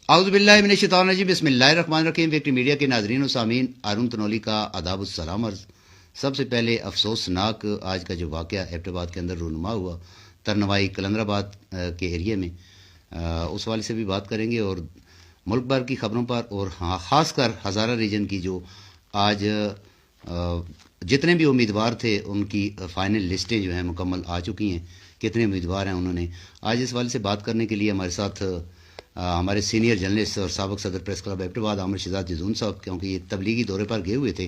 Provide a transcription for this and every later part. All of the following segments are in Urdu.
اعوذ باللہ من الشیطان الرجیم، بسم اللہ الرحمن الرحیم۔ وکٹری میڈیا کے ناظرین و سامعین، ہارون تنولی کا آداب السلام عرض۔ سب سے پہلے افسوسناک آج کا جو واقعہ ایبٹ آباد کے اندر رونما ہوا، ترنوائی کلندر آباد کے ایریے میں، اس والے سے بھی بات کریں گے، اور ملک بھر کی خبروں پر، اور خاص کر ہزارہ ریجن کی جو آج جتنے بھی امیدوار تھے ان کی فائنل لسٹیں جو ہیں مکمل آ چکی ہیں، کتنے امیدوار ہیں انہوں نے۔ آج اس والے سے بات کرنے کے لیے ہمارے ساتھ ہمارے سینئر جرنلسٹ اور سابق صدر پریس کلب ایبٹ آباد عامر شہزاد جدون صاحب، کیونکہ یہ تبلیغی دورے پر گئے ہوئے تھے،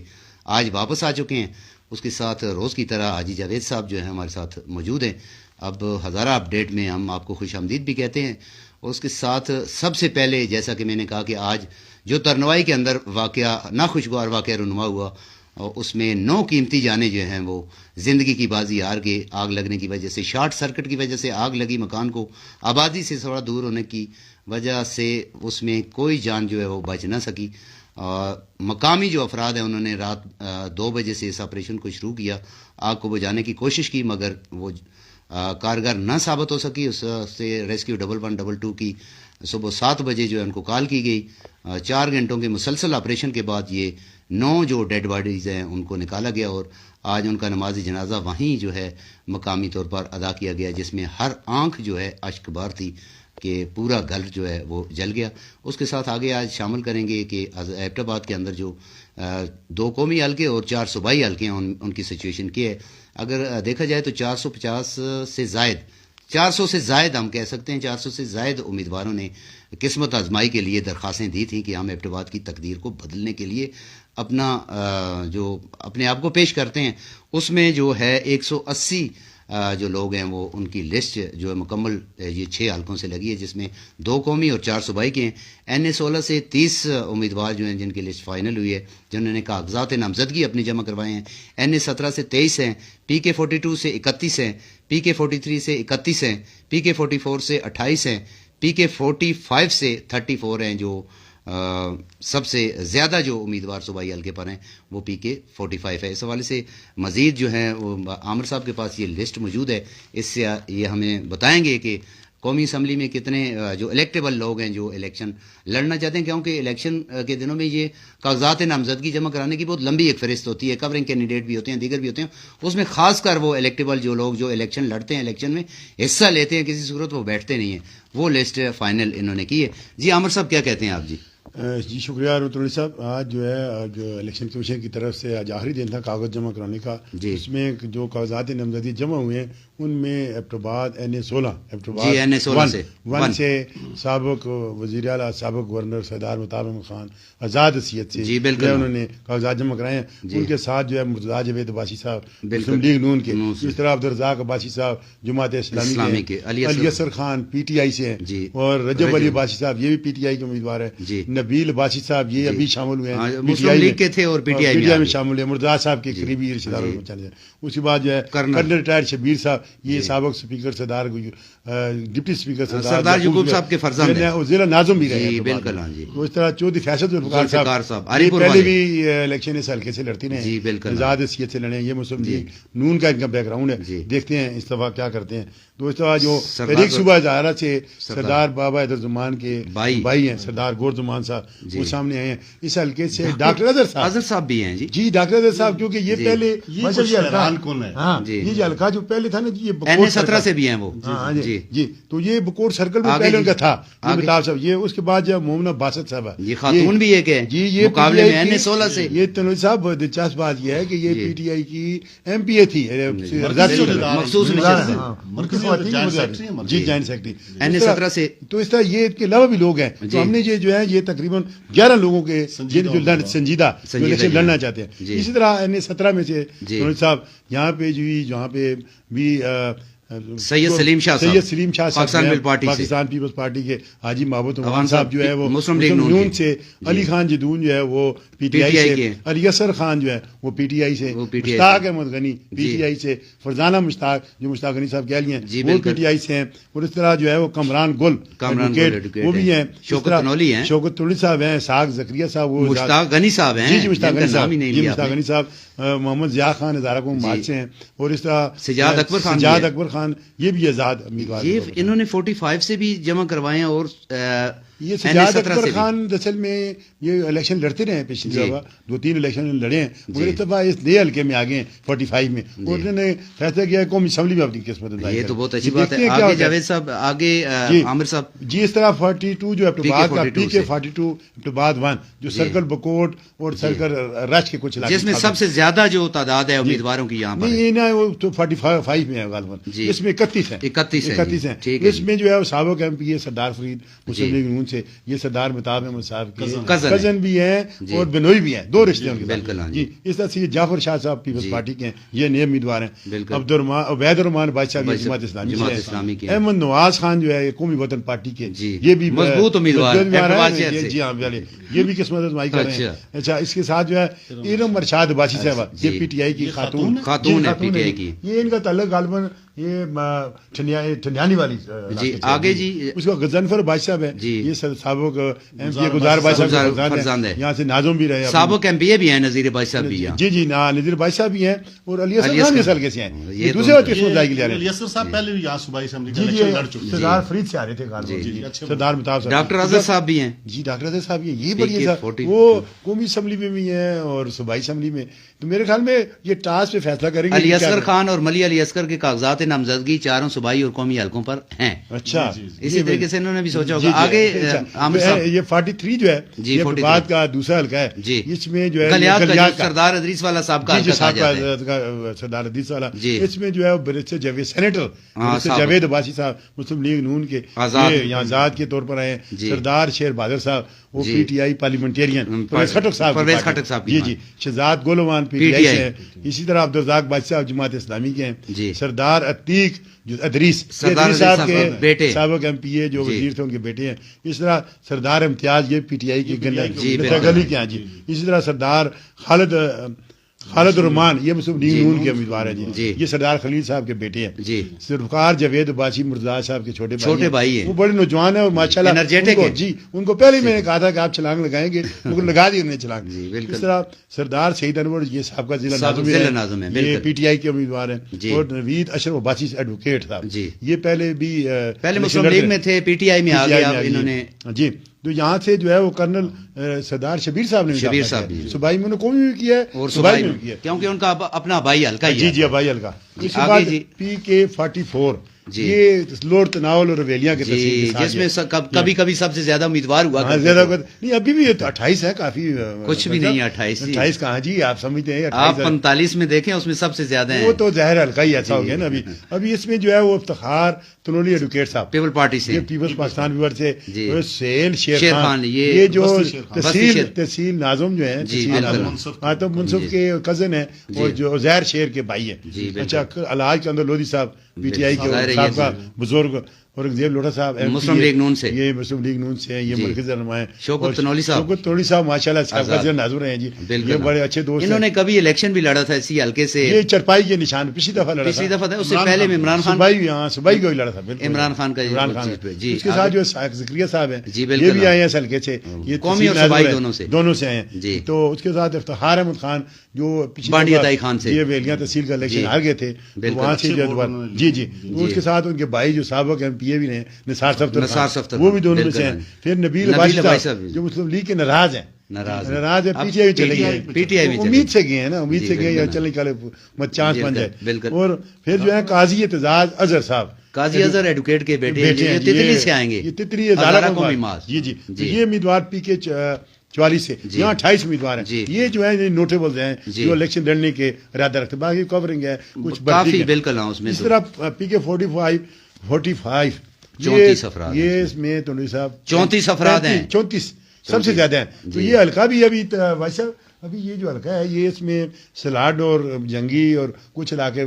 آج واپس آ چکے ہیں۔ اس کے ساتھ روز کی طرح حاجی جاوید صاحب جو ہیں ہمارے ساتھ موجود ہیں۔ اب ہزارہ اپڈیٹ میں ہم آپ کو خوش آمدید بھی کہتے ہیں، اور اس کے ساتھ سب سے پہلے جیسا کہ میں نے کہا کہ آج جو ترنوائی کے اندر واقعہ ناخوشگوار واقعہ رونما ہوا، اور اس میں 9 قیمتی جانیں جو ہیں وہ زندگی کی بازی ہار کے، آگ لگنے کی وجہ سے، شارٹ سرکٹ کی وجہ سے آگ لگی مکان کو، آبادی سے تھوڑا دور ہونے کی وجہ سے اس میں کوئی جان جو ہے وہ بچ نہ سکی۔ مقامی جو افراد ہیں انہوں نے رات 2 بجے سے اس آپریشن کو شروع کیا، آگ کو بجھانے کی کوشش کی، مگر وہ کارگر نہ ثابت ہو سکی۔ اس سے ریسکیو 112 کی صبح 7 بجے جو ہے ان کو کال کی گئی۔ 4 گھنٹوں کے مسلسل آپریشن کے بعد یہ 9 جو ڈیڈ باڈیز ہیں ان کو نکالا گیا، اور آج ان کا نماز جنازہ وہیں جو ہے مقامی طور پر ادا کیا گیا، جس میں ہر آنکھ جو ہے اشک بار تھی کہ پورا گھر جو ہے وہ جل گیا۔ اس کے ساتھ آگے آج شامل کریں گے کہ ایبٹ آباد کے اندر جو 2 قومی حلقے اور 4 صوبائی حلقے ہیں ان کی سچویشن کیا ہے۔ اگر دیکھا جائے تو 450 سے زائد، 400 سے زائد ہم کہہ سکتے ہیں، 400 سے زائد امیدواروں نے قسمت آزمائی کے لیے درخواستیں دی تھیں کہ ہم ایبٹ آباد کی تقدیر کو بدلنے کے لیے اپنے آپ کو پیش کرتے ہیں۔ اس میں جو ہے 180 جو لوگ ہیں وہ ان کی لسٹ جو ہے مکمل یہ 6 حلقوں سے لگی ہے، جس میں 2 قومی اور 4 صوبائی کے ہیں۔ NA16 سے 30 امیدوار جو ہیں جن کی لسٹ فائنل ہوئی ہے، جنہوں نے کاغذات نامزدگی اپنی جمع کروائے ہیں۔ NA17 سے 23 ہیں، PK42 سے 31 ہیں، PK43 سے 31 ہیں، PK44 سے 28 ہیں، PK45 سے 34 ہیں۔ جو سب سے زیادہ جو امیدوار صوبائی حلقے پر ہیں وہ PK45 ہے۔ اس حوالے سے مزید جو ہے وہ عامر صاحب کے پاس یہ لسٹ موجود ہے، اس سے یہ ہمیں بتائیں گے کہ قومی اسمبلی میں کتنے جو الیکٹیبل لوگ ہیں جو الیکشن لڑنا چاہتے ہیں، کیونکہ الیکشن کے دنوں میں یہ کاغذات نامزدگی جمع کرانے کی بہت لمبی ایک فہرست ہوتی ہے، کورنگ کینڈیڈیٹ بھی ہوتے ہیں، دیگر بھی ہوتے ہیں، اس میں خاص کر وہ الیکٹیبل جو لوگ جو الیکشن لڑتے ہیں، الیکشن میں حصہ لیتے ہیں، کسی صورت وہ بیٹھتے نہیں ہیں، وہ لسٹ فائنل انہوں نے کی ہے۔ جی عامر صاحب کیا کہتے ہیں آپ؟ جی شکریہ روتنولی صاحب۔ آج جو ہے جو الیکشن کمیشن کی طرف سے آج آخری دن تھا کاغذ جمع کرانے کا، اس میں جو کاغذات نامزدگی جمع ہوئے ہیں ان میں ایبٹ آباد NA16 ایبٹ آباد 1 سے سابق وزیر اعلیٰ سابق گورنر سردار مہتاب احمد خان آزاد حیثیت سے انہوں نے کاغذات جمع کرائے ہیں۔ ان کے ساتھ جو ہے مرتضیٰ جاوید عباسی صاحب مسلم لیگ نون کے، اس طرح عبدالرزاق عباسی صاحب جماعت اسلامی کے، علی اصغر خان PTI سے ہیں، اور رجب علی عباسی صاحب یہ بھی PTI کے امیدوار ہیں، نبیل عباسی صاحب یہ ابھی شامل ہوئے ہیں، مسلم لیگ کے تھے اور PTI میں شامل ہیں، مرتضیٰ صاحب کے قریبی رشتہ داروں میں چلے جائیں۔ اس کے بعد جو ہے کرنل ریٹائرڈ شبیر صاحب، یہ سابق اسپیکر سردار ڈپٹی اسپیکر سردار یعقوب صاحب کے فرزند ہیں، ضلع ناظم بھی رہے ہیں۔ اس طرح چودھری فیصل ذوالفقار صاحب یہ پہلے بھی الیکشن اس حلقے سے لڑتی رہے ہیں، آزاد حیثیت سے لڑے ہیں، یہ مسلم لیگ نون کا ان کا بیک گراؤنڈ ہے، دیکھتے ہیں اس دفعہ کیا کرتے ہیں۔ تو اس طرح جو تحریک صوبہ ہزارہ سے سردار بابا حیدرزمان کے بھائی ہیں سردار گور زمان صاحب، وہ سامنے آئے ہیں۔ اس حلقے سے ڈاکٹر اظہر صاحب بھی ہیں، جی ڈاکٹر اظہر صاحب، کیونکہ یہ پہلے یہ جو حلقہ جو پہلے تھا نا جی، یہ NA17 سے بھی ہیں وہ، جی تو یہ بکوٹ سرکل میں پہلے ان کا تھا مہتاب صاحب، یہ اس کے بعد جب مومنہ باسط صاحب یہ خاتون بھی ایک ہے جی، یہ مقابلے میں NA16 سے۔ یہ تنوی صاحب دلچسپ بات یہ ہے کہ یہ PTI کی MPA تھی، مخصوص جی جوائنٹ سیکرٹری NA17 سے۔ تو اس طرح یہ کے علاوہ بھی لوگ ہیں، تو ہم نے یہ جو ہے یہ تقریباً 11 لوگوں کے جو سنجیدہ الیکشن لڑنا چاہتے ہیں۔ اسی طرح NA17 میں سے تنوی صاحب یہاں پہ جہاں پہ بھی سید سلیم شاہ پاکستان پیپلز پارٹی کے حاجی محبت عوان صاحب جو ہے وہ مسلم لیگ نون سے، علی خان جدون جو ہے وہ PTI سے، علی اصغر خان جو ہے وہ PTI سے، مشتاق احمد غنی PTI سے، فرزانہ مشتاق جو مشتاق غنی صاحب کہہ لیے ہیں وہ PTI سے ہیں، اور اس طرح جو ہے وہ کمران گل وہ بھی ہیں، شوکت تنولی صاحب ہیں، ساق زکریا صاحب، وہ مشتاق غنی صاحب ہیں، جی مشتاق غنی صاحب، محمد ضیاء خان ہزارہ کو مارچ سے ہیں، اور اس طرح سجاد اکبر خان یہ بھی آزاد امیدوار۔ انہوں نے 45 سے بھی جمع کروائے ہیں، اور یہ سجاد اکبر خان دراصل میں یہ الیکشن لڑتے رہے ہیں پچھلی دفعہ 2-3 الیکشن لڑے ہیں مگر اس دفعہ اس نئے حلقے میں آگے ہیں 45 میں اور انہوں نے فیصلہ کیا ہے قومی اسمبلی میں اپنی قسمت یہ تو بہت اچھی بات ہے. آگے جاوید صاحب, آگے عامر صاحب جی اس طرح 42 جو ایبٹباد کا پی کے 42 ایبٹباد 1 جو سرکل بکوٹ اور سرکل رش کے کچھ علاقے جس میں سب سے زیادہ جو تعداد ہے امیدواروں کی یہاں پر نہیں نا وہ تو 45 میں ہے غالباً, اس میں 31 ہیں. اس میں جو ہے وہ سابق ایم پی ہے سردار فرید مسلم لیگ نون سے, یہ سردار مہتاب احمد صاحب کے کزن بھی ہیں اور بنوئی بھی ہیں, 2 رشتے ہیں ان کے. جی اس طرح سے یہ جعفر شاہ صاحب پیپلز پارٹی کے ہیں, یہ نئے امیدوار ہیں. عبید الرحمان بادشاہ بھی جماعت اسلامی کے. احمد نواز خان جو ہے قومی وطن پارٹی کے, یہ بھی مضبوط امیدوار ہیں. جی ہاں یہ بھی قسمت آزمائی کر رہے ہیں. اچھا اس کے ساتھ جو ہے ارم ارشاد عباسی صاحب, یہ پی ٹی آئی کی خاتون ہے, یہ ان کا تعلق غالباً یہ ٹھنڈیانی والی. جی آگے جی اس کا غضنفر بادشاہ صاحب ہے, یہ سابق ایم پی گزار بادشاہ فرزند ہے, یہاں سے ناظم بھی رہے, سابق ایم پی بھی ہیں, نذیر بادشاہ صاحب بھی ہیں. جی نذیر بادشاہ صاحب بھی ہیں, اور علی اصغر خان اس حلقے سے ہیں. یہ دوسرے قسمت جائے گی لے رہے ہیں. علی اصغر صاحب پہلے بھی یہاں صوبائی اسمبلی کا الیکشن لڑ چکے, سردار فرید سے آ رہے تھے سردار مہتاب صاحب. ڈاکٹر اظہر صاحب بھی ہیں. جی ڈاکٹر اظہر صاحب یہ بڑی ہے, وہ قومی اسمبلی میں بھی ہیں اور صوبائی اسمبلی میں. تو میرے خیال میں یہ ٹاس پہ فیصلہ کریں گے. علی اصغر خان اور ملی علی اصغر کے کاغذات نامزدگی چاروں صوبائی اور قومی حلقوں پر ہیں. اچھا اسی طریقے سے انہوں نے بھی سوچا ہوگا. آگے یہ 43 جو ہے یہ بعد کا دوسرا حلقہ ہے. اس میں جو ہے سردار ادریس والا صاحب کا سردار ادریس والا, اس میں جو ہے برسٹر جاوید سینیٹر جاوید عباسی صاحب مسلم لیگ نون کے یہاں آزاد کے طور پر آئے. سردار شیر بہادر صاحب وہ P T I parliamentarian Pervez Khattak Sahab, جی شہزاد گولوان پی ٹی آئی سے ہیں. اسی طرح عبدالرزاق بادشاہ جماعت اسلامی کے ہیں. سردار عتیق ادریس صاحب کے بیٹے, سابق ایم پی اے جو وزیر تھے ان کے بیٹے ہیں. اس طرح سردار امتیاز یہ پی ٹی آئی کے گلی کے ہیں. جی اسی طرح سردار خالد الرحمان یہ مسلم لیگ نون کے امیدوار ہیں. جی یہ سردار خلیل صاحب کے بیٹے ہیں. ذوالفقار جاوید عباسی مرتضیٰ صاحب کے چھوٹے بھائی ہیں. وہ بڑے نوجوان ہیں اور ماشاءاللہ انرجیٹک ہیں. جی ان کو پہلے میں نے کہا تھا کہ آپ چھلانگ لگائیں گے, مگر لگا دی انہوں نے چھلانگ. اس طرح سردار سعید انور یہ صاحب کا ضلع ناظم ہے, یہ پی ٹی آئی کے امیدوار ہیں. اور نوید اشرف عباسی ایڈوکیٹ صاحب, یہ پہلے مسلم لیگ میں تھے, پی ٹی آئی میں آ گئے انہوں نے. جی تو یہاں سے جو ہے وہ کرنل سردار شبیر صاحب نے صوبائی میں قومی بھی کیا ہے اور صوبائی میں بھی کیا, کیونکہ ان کا اپنا بھائی حلقہ ہے. جی بھائی حلقہ. اس کے بعد پی کے 44 یہ لوڈ تناول اور ریلیاں کے جس میں کبھی سب سے زیادہ امیدوار ہوا. زیادہ نہیں ابھی بھی 28 ہے, کافی کچھ بھی نہیں. 28 کہاں جی, آپ سمجھتے ہیں آپ 45 میں دیکھیں اس میں سب سے زیادہ ہیں. وہ تو ظاہر حلقہ ہی ایسا ہو گیا نا. ابھی اس میں جو ہے وہ افتخار تنولی ایڈوکیٹ صاحب پیپل پارٹی سے, پیپلز پاکستان ویور سے, سہیل شیر خان یہ جو تحصیل ناظم جو ہیں آتم منصف کے کزن ہیں اور جو عزیر شیر کے بھائی ہیں. اچھا الحاج کندر لودھی صاحب پی ٹی آئی کے صاحب کا بزرگ, اور زیب لوٹا صاحب مسلم لیگ نون سے, یہ مسلم لیگ نون سے ہیں. یہ مرکزی رہنما ہیں شوکت تنولی صاحب ماشاءاللہ صاحب کا ناظر ہیں. جی یہ بڑے اچھے دوست. انہوں نے کبھی الیکشن بھی لڑا تھا اسی حلقے سے, یہ چرپائی کے نشان پچھلی دفعہ لڑا تھا. اس سے پہلے عمران خان صوبائی کو ہی لڑا تھا. عمران خان کا اس کے ساتھ جو زکریا صاحب ہیں یہ بھی آئے ہیں اس حلقے سے, یہ قومی اور صوبائی دونوں سے آئے ہیں. تو اس کے ساتھ افتخار احمد خان جو بانڈی عطائی خان سے یہ ویلیاں تحصیل کا الیکشن ہار گئے تھے, وہاں سے جی اس کے ساتھ ان کے بھائی جو سابق ایم پی اے بھی ہیں نثار صفتر, وہ بھی دونوں میں سے ہیں. پھر نبیل عباسی صاحب جو مسلم لیگ کے ناراض ہیں, ناراض ہے پی ٹی آئی چلے گئے, امید سے گئے ہیں نا, امید سے گئے یا چلنے والے مت چانس بن جائے. اور پھر جو ہے قاضی اعتزاز اظہر صاحب, قاضی اظہر ایڈوکیٹ کے بیٹے ہیں, تتلی سے آئیں گے. یہ تتلی جی یہ امیدوار پی کے 44 سے, یہاں 28 امیدوار ہیں. یہ جو ہے نوٹیبل ہیں جو الیکشن لڑنے کے ارادہ رکھتے. باقی کورنگ ہے کچھ کافی بالکل. اس طرح پی کے 45 یہ اس میں تنوری صاحب 34 افراد ہیں, 34 سب سے زیادہ ہیں. تو یہ حلقہ بھی ابھی ویسا ابھی یہ جو حلقہ ہے یہ اس میں سلاڈ اور جنگی اور کچھ علاقے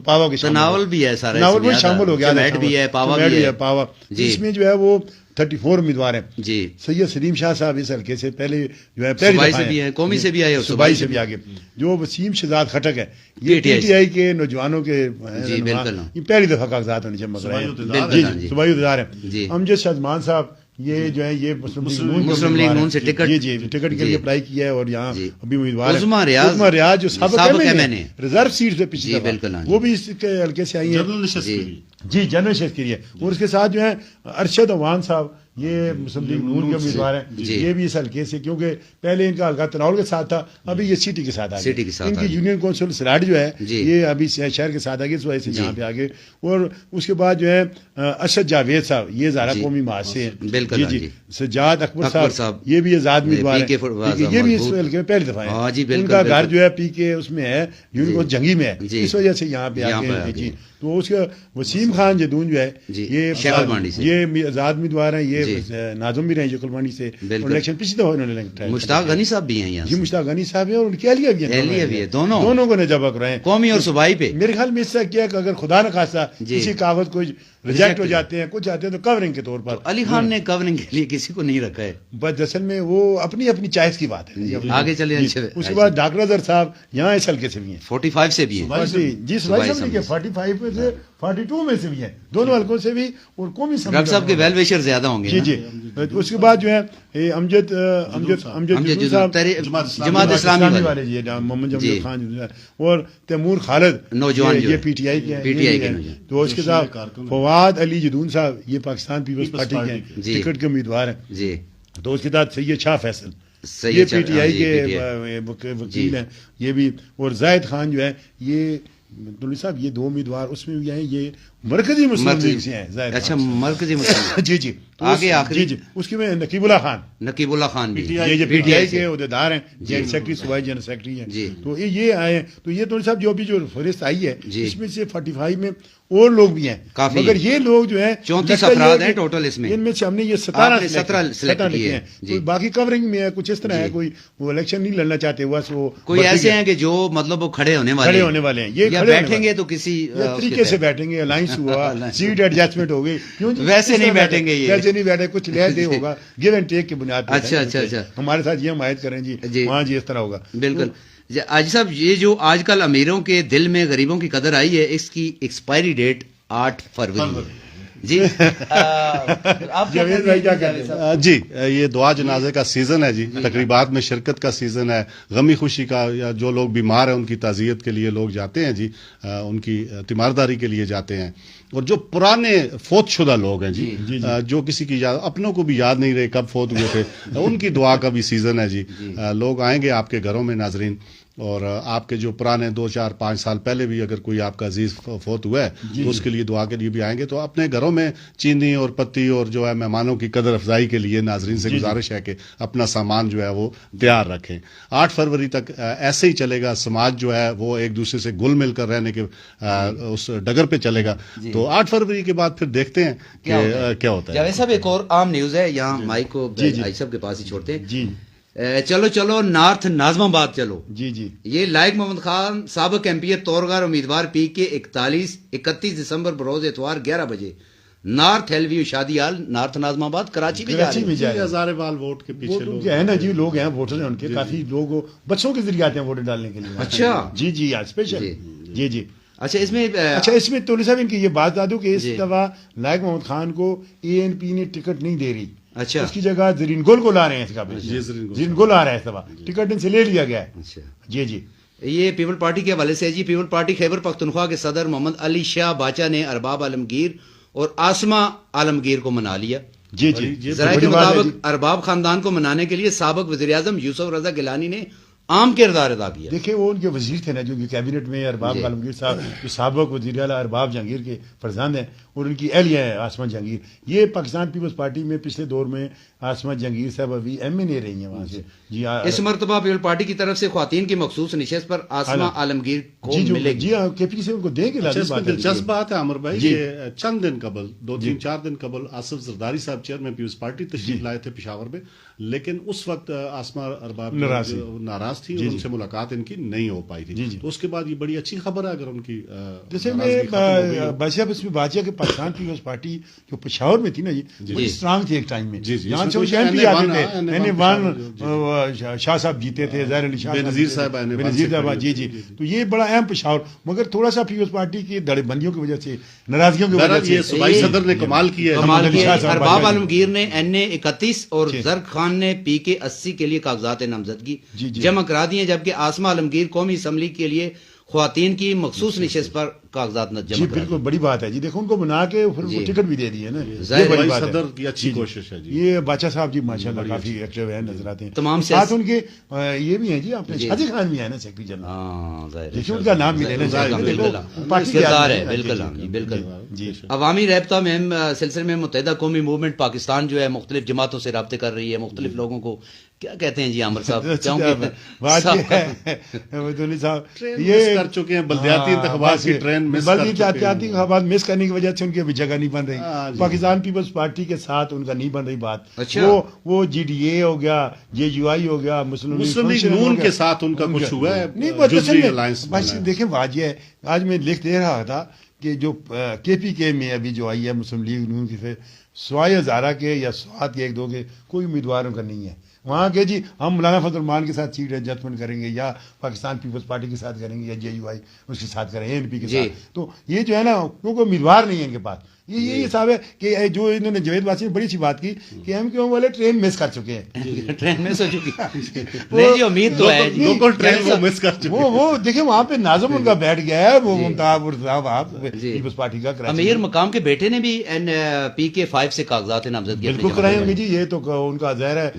پاوا کے تناول بھی ہے, سارا تناول بھی شامل ہو گیا, بھی ہے, پاوا بھی ہے, پاوا. اس میں جو ہے وہ 34 امیدوار ہیں. جی سید سلیم شاہ صاحب اس حلقے سے پہلے جو ہے صوبائی سے بھی ہے, قومی سے بھی آئے, صوبائی سے بھی آگے. جو وسیم شہزاد خٹک ہے یہ پی ٹی آئی کے نوجوانوں کے یہ پہلی دفعہ کاغذات ہونے چمک رہے ہیں, صوبائی عہدیدار ہیں. امجد شازمان صاحب یہ جو ہے یہ مسلم لیگ نون سے ٹکٹ کے لیے اپلائی کیا ہے اور یہاں ابھی امیدوار عظما ریاض جو سابق ریزرو سیٹ سے پچھلی وہ بھی اس کے حلقے سے آئی ہیں. جی جنرل شیخ کے لیے. اور اس کے ساتھ جو ہے ارشد عوان صاحب یہ مسلم لیگ نون کے امیدوار ہیں، یہ بھی اس حلقے سے، کیونکہ پہلے ان کا حلقہ تناول کے ساتھ تھا، ابھی یہ سٹی کے ساتھ آ گئے، ان کی یونین کونسل سراڑ جو ہے یہ ابھی شہر کے ساتھ آ گئے، اس وجہ سے یہاں پہ آ گئے. اور اس کے بعد جو ہے اسد جاوید صاحب یہ زارا قومی محاذ سے ہیں، جی جی. سجاد اکبر صاحب یہ بھی آزاد امیدوار ہیں، یہ بھی اس حلقے میں پہلی دفعہ ہیں، ان کا گھر جو ہے پی کے اس میں ہے، یونین کونسل جنگی میں ہے، اس وجہ سے یہاں پہ آ گئے. جی تو اس کا وسیم خان جدون جو ہے یہ آزاد امیدوار ہیں، یہ ناظم بھی رہے ہیں کلمانی سے، اور الیکشن پچھلی دفعہ انہوں نے مشتاق غنی صاحب بھی ہیں یہاں، جی مشتاق غنی صاحب ہیں، اور ان کی اہلیہ بھی ہیں، دونوں کو نجابک رہے ہیں قومی اور صوبائی پہ. میرے خیال میں اس سے کیا کہ اگر خدا نہ خاصا کسی کاغذ کو ریجیکٹ ہو جاتے ہیں، کچھ آتے ہیں تو کورنگ کے طور پر. علی خان نے کورنگ کے لیے کسی کو نہیں رکھا ہے، بس اصل میں وہ اپنی اپنی چوائس کی بات ہے. آگے چلے. اس کے بعد ڈاکٹر اظہر صاحب یہاں اس حلقے سے بھی ہیں، 45 سے بھی ہیں، جی صوبائی اسمبلی کے 45 میں سے 42 میں سے بھی ہیں، دونوں حلقوں سے بھی. اور قومی ڈاکٹر صاحب کے ویل ویشر زیادہ ہوں گے. جی جی. اس کے بعد جو ہے امجد صاحب جماعت اسلامی والے، جی محمد جمیل خان، اور تیمور خالد نوجوان یہ پی ٹی آئی کے ہیں. تو اس کے ساتھ فواد علی جدون صاحب یہ پاکستان پیپلز پارٹی کے ہیں، ٹکٹ کے امیدوار ہیں. جی. تو اس کے ساتھ سید شاہ فیصل یہ پی ٹی آئی کے وکیل ہیں، یہ بھی. اور زاہد خان جو ہے یہ دلی صاحب یہ دو امیدوار اس میں بھی ہیں، یہ مرکزی مسلم لیگ سے ہیں. اچھا مرکزی مسلم. جی جی. آگے آخری جی جی. اس کے میں نقیب اللہ خان بھی یہ پی ٹی آئی کے عہدیدار ہیں، جنرل سیکرٹری صوبائی جنرل سیکرٹری ہیں. تو یہ آئے ہیں. تو یہ دلی صاحب جو ابھی جو فہرست آئی ہے اس میں سے 45 میں اور لوگ بھی ہیں، مگر یہ لوگ جو ہیں 34 افراد ہیں ٹوٹل، اس میں ان میں سے ہم نے یہ 17 سلیکٹ کیے ہیں. تو باقی کورنگ میں ہے، کچھ اس طرح ہے، کوئی وہ الیکشن نہیں لڑنا چاہتے، بس وہ کوئی ایسے ہیں کہ جو مطلب وہ کھڑے ہونے والے ہیں، یہ بیٹھیں گے تو کسی طریقے سے بیٹھیں گے، الائنس ہوا، سیٹ ایڈجسٹمنٹ ہو گئی، ویسے نہیں بیٹھیں گے، ویسے نہیں بیٹھے، کچھ لے دے ہوگا، گیو اینڈ ٹیک کی بنیاد پر. اچھا ہمارے ساتھ یہ معاہد کریں جی، وہاں جی اس طرح ہوگا. بالکل. آج صاحب یہ جو آج کل امیروں کے دل میں غریبوں کی قدر آئی ہے، اس کی ایکسپائری ڈیٹ 8 فروری جی. جی یہ دعا جنازے کا سیزن ہے جی، تقریبات میں شرکت کا سیزن ہے، غمی خوشی کا، یا جو لوگ بیمار ہیں ان کی تعزیت کے لیے لوگ جاتے ہیں جی، ان کی تیمارداری کے لیے جاتے ہیں. اور جو پرانے فوت شدہ لوگ ہیں جی جو کسی کی یاد اپنوں کو بھی یاد نہیں رہے کب فوت ہوئے تھے، ان کی دعا کا بھی سیزن ہے جی. لوگ آئیں گے آپ کے گھروں میں ناظرین، اور آپ کے جو پرانے 2 4 5 سال پہلے بھی اگر کوئی آپ کا عزیز فوت ہوا ہے تو اس کے لیے دعا کے لیے بھی آئیں گے. تو اپنے گھروں میں چینی اور پتی اور جو ہے مہمانوں کی قدر افزائی کے لیے ناظرین سے گزارش ہے کہ اپنا سامان جو ہے وہ تیار رکھیں. 8 فروری تک ایسے ہی چلے گا، سماج جو ہے وہ ایک دوسرے سے گل مل کر رہنے کے اس ڈگر پہ چلے گا. تو 8 فروری کے بعد پھر دیکھتے ہیں کہ کیا ہوتا ہے. جاوید صاحب ایک اور عام نیوز ہے، یہاں مائک کو بھائی صاحب کے پاس ہی چھوڑتے ہیں. جی چلو نارتھ ناظم آباد چلو. جی جی. یہ لائق محمد خان سابق ایم پی طورگار امیدوار پی کے 31 دسمبر بروز اتوار 11 بجے نارتھ ہیل ویو شادی ہال نارتھ ناظم آباد کراچی میں جائے. ہزارے وال ووٹ کے پیچھے لوگ ہیں نا جی، لوگ ہیں ووٹر ہیں ان کے، کافی لوگ بچوں کے ذریعے آتے ہیں ووٹ ڈالنے کے لیے. اچھا جی جی اسپیشل. جی جی. اچھا اس میں تولی صاحب ان کی یہ بات بتا دوں کہ اس دفعہ لائق محمد خان کو اے این پی نے ٹکٹ نہیں دے رہی. اچھا. اس کی جگہ زرین گل کو لا رہے ہیں، اس کا زرین گل آ رہا ہے اس دفعہ، ٹکٹ ان سے لے لیا گیا ہے. اچھا جی جی. یہ پیپل پارٹی کے حوالے سے جی، پیپل پارٹی خیبر پختونخوا کے صدر محمد علی شاہ باچا نے ارباب عالمگیر اور آسمہ عالمگیر کو منا لیا. جی جی. ذرائع کے مطابق ارباب خاندان کو منانے کے لیے سابق وزیر اعظم یوسف رضا گیلانی نے عام کردار ادا کیا. دیکھیں وہ ان کے وزیر تھے نا جو کیبنٹ میں، ارباب عالمگیر صاحب جو سابق وزیر اعلیٰ ارباب جہانگیر کے فرزند ہیں، اور ان کی اہلیہ ہے آسمہ جہانگیر. یہ پاکستان پیپلز پارٹی میں پچھلے دور میں آسمہ جہانگیر صاحب ابھی ایم این اے رہی ہیں وہاں سے. جی اس مرتبہ پیپل پارٹی کی طرف سے خواتین کی مخصوص نشست پر آسمہ عالمگیر کو ملے گی. جی کے پی سے ان کو دیں گے. دلچسپ بات ہے عمر بھائی کہ چند دن قبل 2-3-4 دن قبل آصف زرداری صاحب چیئرمین پیپلز پارٹی تشریف لائے تھے پشاور میں، لیکن اس وقت آسمہ ارباب ناراض تھی، ان سے ملاقات ان کی نہیں ہو پائی تھی. تو اس کے بعد یہ بڑی اچھی خبر ہے اگر ان کی جیسے میں بادشاہ اس میں بادشاہ کہ پاکستان پیپلز پارٹی جو پشاور میں تھی نا جی بڑی اسٹرانگ تھی ایک ٹائم میں. یہاں سے ایم پی آتے تھے، این اے وان شاہ صاحب جیتے تھے، ظاہر علی شاہ نذیر صاحب. جی جی. تو یہ بڑا اہم پشاور، مگر تھوڑا سا پیپلز پارٹی کی دھڑے بندیوں کی وجہ سے، ناراضگیوں کی وجہ سے صوبائی صدر نے کمال کیا. ارباب عالمگیر نے این اے 31 اور زرق خان نے پی کے 80 کے لیے کاغذات نامزدگی جمع کرا دیے، جبکہ آسمہ عالمگیر قومی اسمبلی کے لیے خواتین کی مخصوص نشست پر کاغذات نہ جی جمع کرا بالکل بڑی بات ہے جی. دیکھو ان کو بنا کے پھر وہ ٹکٹ بھی دے دیے نا, ظاہر بڑی بات صدر ہے. کی اچھی کوشش ہے جی. یہ بادشاہ صاحب جی ماشاءاللہ کافی ایکٹیو ہیں, نظر آتے ہیں. تمام ساتھ ان کے یہ بھی ہیں جی, آپ نے شادی خان بھی ہے نا سیکرٹری جنرل. ہاں ظاہر دیکھیے ان کا نام بھی لینا چاہیے, کردار ہے. بالکل بالکل. عوامی رابطہ میں سلسلے میں متحدہ قومی موومنٹ پاکستان جو ہے مختلف جماعتوں سے رابطے کر رہی ہے, مختلف لوگوں کو کیا کہتے ہیں جی عامر صاحب؟ یہ کر چکے ہیں بلدیاتی انتخابات کی ٹرین مس کر چکے ہیں. بلدیاتی انتخابات مس کرنے کی وجہ سے ان کی ابھی جگہ نہیں بن رہی. پاکستان پیپلز پارٹی کے ساتھ ان کا نہیں بن رہی بات. وہ جی ڈی اے ہو گیا, جے یو آئی ہو گیا, مسلم لیگ نون کے ساتھ ان کا کچھ ہوا ہے نہیں. دیکھیں واجہ ہے, آج میں لکھ دے رہا تھا کہ جو کے پی کے میں ابھی جو آئی ہے مسلم لیگ نون کی, سوائے ہزارہ کے یا سوات کے ایک دو کے کوئی امیدواروں کا نہیں ہے وہاں کے. جی ہم مولانا فضل الرحمان کے ساتھ چیف ایڈجسٹمنٹ کریں گے, یا پاکستان پیپلز پارٹی کے ساتھ کریں گے, یا جے یو آئی اس کے ساتھ کریں گے, این پی کے ساتھ. تو یہ جو ہے نا کیونکہ امیدوار نہیں ہے ان کے پاس. یہ حساب ہے کہ جو انہوں نے جاوید باسی نے بڑی اچھی بات کی کہ ایم کیو والے ٹرین مس کر چکے ہیں. ٹرین مس ہو چکی نہیں جی, امید تو ہے جی. لوکل ٹرین وہ مس کر چکے ہیں. وہ دیکھیں وہاں پہ ناظم ان کا بیٹھ گیا ہے, وہ ممتاز صاحب پیپلز پارٹی کا امیر مقام کے بیٹے نے بھی این پی کے 5 سے کاغذات نامزدگی بالکل کرائے ہوں گے جی. یہ تو ان کا ظاہر ہے,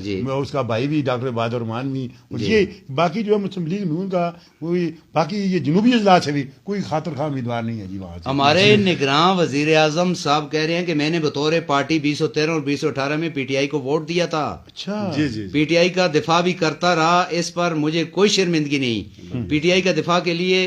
اس کا بھائی بھی ڈاکٹر عباد الرحمان بھی. یہ باقی جو ہے مسلم لیگ نون کا کوئی باقی یہ جنوبی اضلاع سے بھی کوئی خاطر خواہ امیدوار نہیں ہے جی وہاں سے. ہمارے نگراں وزیر اعظم صاحب کہہ رہے ہیں کہ میں نے بطور پارٹی 2013 اور 2018 میں پی ٹی آئی کو ووٹ دیا تھا. اچھا جی پی ٹی آئی کا دفاع بھی کرتا رہا, اس پر مجھے کوئی شرمندگی نہیں. پی ٹی آئی کا دفاع کے لیے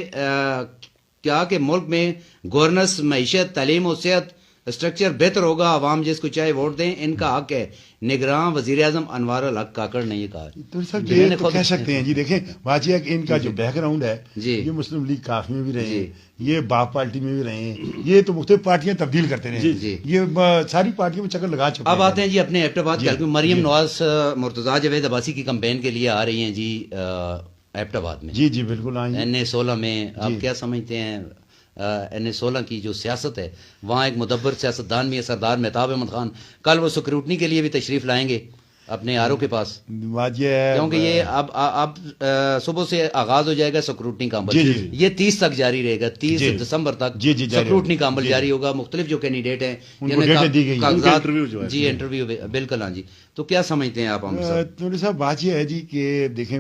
کیا کہ ملک میں گورننس, معیشت, تعلیم و صحت اسٹرکچر بہتر ہوگا, عوام جس کو چاہے ووٹ دیں, ان کا حق ہے. نگراں وزیر اعظم انوار الحق کاکڑ نے یہ کہا. تو سب یہ تو کہہ سکتے ہیں جی. دیکھیں واجہ ہے کہ ان کا جو بیک گراؤنڈ ہے یہ مسلم لیگ کاف میں بھی رہے ہیں, یہ باپ پارٹی میں بھی رہے ہیں, یہ تو مختلف پارٹیاں تبدیل کرتے رہے ہیں, یہ ساری پارٹیوں میں چکر لگا چکے ہیں. اب آتے ہیں جی اپنے ایبٹ آباد کے حلقے. مریم نواز مرتضیٰ جاوید عباسی کی کمپین کے لیے آ رہی ہیں جی ایبٹ آباد میں. جی بالکل آئیں. این اے 16 میں آپ کیا سمجھتے ہیں این اے 16 کی جو سیاست ہے, وہاں ایک مدبر سیاستدان بھی ہے سردار مہتاب احمد خان. کل وہ سکروٹنی کے لیے بھی تشریف لائیں گے اپنے آر او کے پاس, کیونکہ یہ اب صبح سے آغاز ہو جائے گا سکروٹنی کا عمل. یہ 30 تک جاری رہے گا, 30 دسمبر تک سکروٹنی کا عمل جاری ہوگا. مختلف جو کینڈیڈیٹ ہیں کاغذات جی انٹرویو بالکل. ہاں جی, تو کیا سمجھتے ہیں آپ صاحب؟ بات یہ ہے جی کہ دیکھیں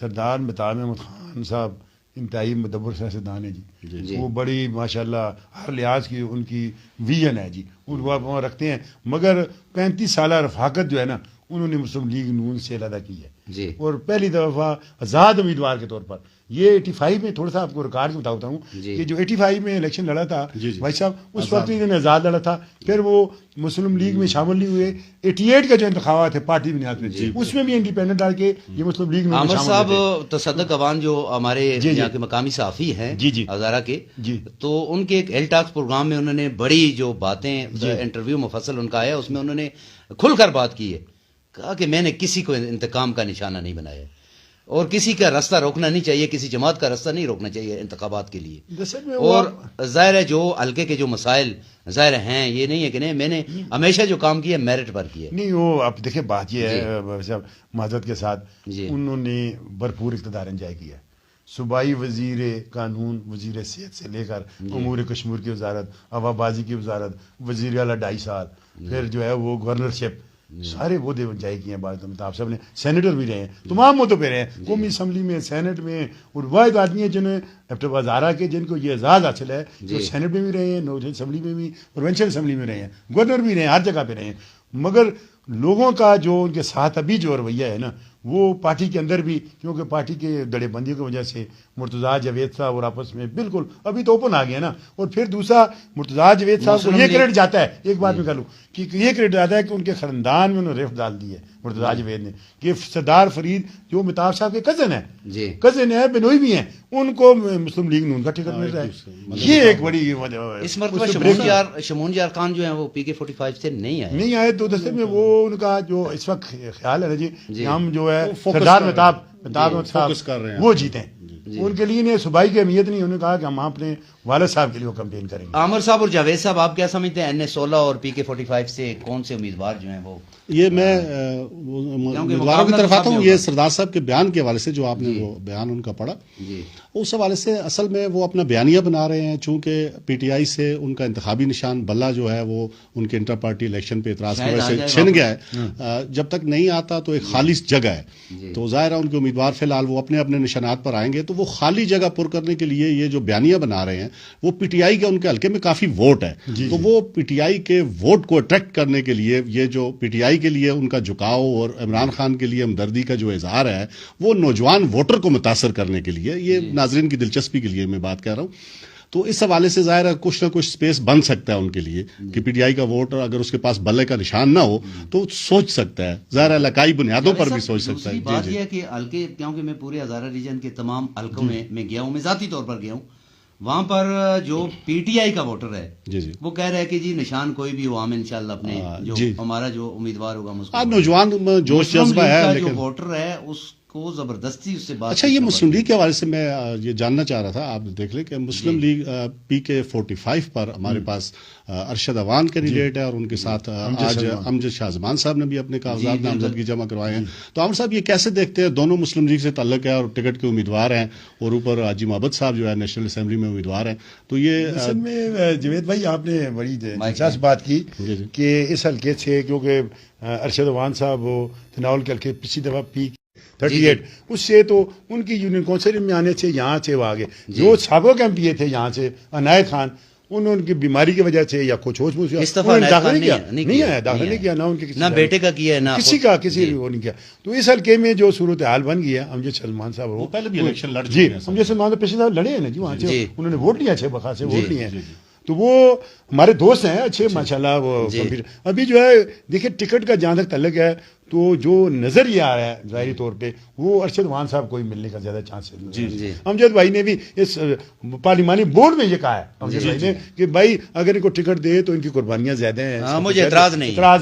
سردار مہتاب احمد خان صاحب انتہائی مدبر سیاستدان ہے جی. وہ بڑی ماشاءاللہ ہر لحاظ کی ان کی ویژن ہے جی, ان کو وہاں رکھتے ہیں. مگر 35 سالہ رفاقت جو ہے نا انہوں نے مسلم لیگ نون سے علیحدہ کی ہے, اور پہلی دفعہ آزاد امیدوار کے طور پر. یہ 85 میں تھوڑا سا آپ کو ریکارڈ کے بتاتا ہوں کہ جو 85 میں الیکشن لڑا تھا بھائی صاحب, اس وقت انہوں نے آزاد لڑا تھا, پھر وہ مسلم لیگ میں شامل نہیں ہوئے. 88 کا جو انتخابات ہے پارٹی بنیاد میں اس میں بھی انڈیپینڈنٹ ڈال کے یہ مسلم لیگ میں عامر صاحب تصدق عوان جو ہمارے یہاں کے مقامی صحافی ہیں ہزارہ کے, تو ان کے ایک ایل ٹاکس پروگرام میں انہوں نے بڑی جو باتیں, انٹرویو مفصل ان کا ہے, اس میں انہوں نے کھل کر بات کی ہے. کہا کہ میں نے کسی کو انتقام کا نشانہ نہیں بنایا, اور کسی کا راستہ روکنا نہیں چاہیے, کسی جماعت کا راستہ نہیں روکنا چاہیے انتخابات کے لیے. اور ظاہر ہے جو حلقے کے جو مسائل ظاہر ہیں, یہ نہیں ہے کہ نہیں, میں نے ہمیشہ جو کام کیا میرٹ پر کیا نہیں. وہ اب دیکھیں بات یہ ہے معذرت کے ساتھ, انہوں نے بھرپور اقتدار انجام کیا. صوبائی وزیر قانون, وزیر صحت سے لے کر امور کشمیر کی وزارت, ہوا بازی کی وزارت, وزیر اعلیٰ 2.5 سال, پھر جو ہے وہ گورنرشپ, سارے وہ دے جائے کیے ہیں. بات مطابق صاحب نے سینیٹر بھی رہے ہیں, تمام مدعوں پہ رہے ہیں, قومی اسمبلی میں, سینٹ میں, اور واحد آدمی ہیں جنہیں ہزارہ کے جن کو یہ اعزاز حاصل ہے, جو سینٹ میں بھی رہے ہیں, نارتھ اسمبلی میں بھی, پروونشل اسمبلی میں رہے ہیں, گورنر بھی رہے ہیں, ہر جگہ پہ رہے ہیں. مگر لوگوں کا جو ان کے ساتھ ابھی جو رویہ ہے نا, وہ پارٹی کے اندر بھی, کیونکہ پارٹی کے دڑے بندیوں کی وجہ سے مرتضیٰ جاوید صاحب اور آپس میں بالکل ابھی تو اوپن آ گیا نا. اور پھر دوسرا مرتضیٰ جاوید صاحب کو یہ کریڈٹ جاتا ہے, ایک بات میں کہہ لوں کہ یہ کریڈٹ جاتا ہے کہ ان کے خاندان میں انہوں نے ریفٹ ڈال دی ہے مرتضیٰ جاوید نے, کہ سردار فرید جو مہتاب صاحب کے کزن ہیں, کزن ہیں, بنوئی بھی ہیں, ان کو مسلم لیگ نون کا ٹکٹ مل رہا ہے. یہ ایک بڑی اس مرتبہ شمون جار خان جو ہیں وہ پی کے 45 سے نہیں آئے. تو دستے میں وہ ان کا جو اس وقت خیال ہے نا جی, ہم جو ہے سردار مہتاب صاحب وہ جیتے ہیں. ان کے لیے انہیں صوبائی کی اہمیت نہیں. انہوں نے کہا کہ ہم اپنے والد صاحب کے لیے وہ کمپین کریں گے. عامر صاحب اور جاوید صاحب آپ کیا سمجھتے ہیں NA-16 اور PK-45 سے کون سے امیدوار جو ہیں وہ؟ یہ میں امیدواروں کی طرف آتا ہوں. یہ سردار صاحب کے بیان کے حوالے سے جو آپ نے وہ بیان ان کا پڑھا, اس حوالے سے اصل میں وہ اپنا بیانیہ بنا رہے ہیں. چونکہ PTI سے ان کا انتخابی نشان بلہ جو ہے وہ ان کے انٹر پارٹی الیکشن پہ اعتراض کی وجہ سے چھن گیا ہے. جب تک نہیں آتا تو ایک خالی جگہ ہے, تو ظاہر ہے ان کے امیدوار فی الحال وہ اپنے اپنے نشانات پر آئیں گے. تو وہ خالی جگہ پر کرنے کے لیے یہ جو بیانیہ بنا رہے ہیں, وہ PTI کے ان کے حلقے میں کافی ووٹ ہے, تو وہ PTI کے ووٹ کو اٹریکٹ کرنے کے لیے یہ جو PTI کے لیے ان کا جھکاؤ اور عمران خان کے لیے ہمدردی کا جو اظہار ہے, وہ نوجوان ووٹر کو متاثر کرنے کے لیے, یہ ناظرین کی دلچسپی کے لیے میں بات کہہ رہا ہوں. تو اس حوالے سے ظاہر ہے کچھ نہ کچھ سپیس بن سکتا ہے ان کے لیے کہ PTI کا ووٹر اگر اس کے پاس بلے کا نشان نہ ہو تو سوچ سکتا ہے, ظاہر ہے علاقائی بنیادوں پر بھی سوچ سکتا ہے. بات یہ ہے کہ حلقے, کیونکہ میں پورے ہزارہ ریجن کے تمام حلقوں میں گیا ہوں, میں ذاتی طور پر گیا ہوں, وہاں پر جو PTI کا ووٹر ہے وہ کہہ رہے ہیں کہ جی نشان کوئی بھی ہو, ہم انشاءاللہ اپنے جو ہمارا جو امیدوار ہوگا نوجوان جوش جذبہ ہے, جو ووٹر ہے اس کو زبردستی اس سے بات. اچھا, یہ مسلم لیگ کے حوالے سے میں یہ جاننا چاہ رہا تھا, آپ دیکھ لیں کہ مسلم لیگ PK-45 پر ہمارے پاس ارشد اوان کینڈیڈیٹ ہے, اور ان کے ساتھ آج امجد شاہ زمان صاحب نے بھی اپنے کاغذات نامزدگی جمع کروائے ہیں. تو عامر صاحب یہ کیسے دیکھتے ہیں؟ دونوں مسلم لیگ سے تعلق ہے اور ٹکٹ کے امیدوار ہیں, اور اوپر حاجی محبت صاحب جو ہے نیشنل اسمبلی میں امیدوار ہیں. تو یہ اصل میں جاوید بھائی آپ نے بڑی دلچسپ بات کی کہ اس حلقے سے, کیونکہ ارشد اوان صاحب وہ تناول کے حلقے پچھلی دفعہ P38 اس سے تو ان کی یونین کونسل میں آنے سے یہاں سے وہ آگے جو سابق MP تھے یہاں سے عنایت خان, ان کی بیماری کی وجہ سے یا کچھ داخل نہیں آیا, داخل نہیں کیا, نہ ان کے نہ بیٹے کا کیا, نہ کسی وہ نہیں کیا. تو اس حلقے میں جو صورتحال بن گئی ہے, امجد سلمان صاحب وہ پہلے بھی الیکشن لڑ جی امجد سلمان صاحب پچھلے سال لڑے ہیں نا جی, وہاں سے انہوں نے ووٹ لیا, اچھے بخاصے ووٹ لیے ہیں. تو وہ ہمارے دوست ہیں اچھے ماشاءاللہ. وہ ابھی جو ہے دیکھیں ٹکٹ کا جہاں تک تعلق ہے تو جو نظر یہ آ رہا ہے ظاہری طور پہ وہ ارشد وان صاحب کو ہی ملنے کا زیادہ چانس ہے. امجد بھائی نے بھی اس پارلیمانی بورڈ میں یہ کہا ہے امجد بھائی نے کہ بھائی اگر ان کو ٹکٹ دے تو ان کی قربانیاں زیادہ ہیں, مجھے اعتراض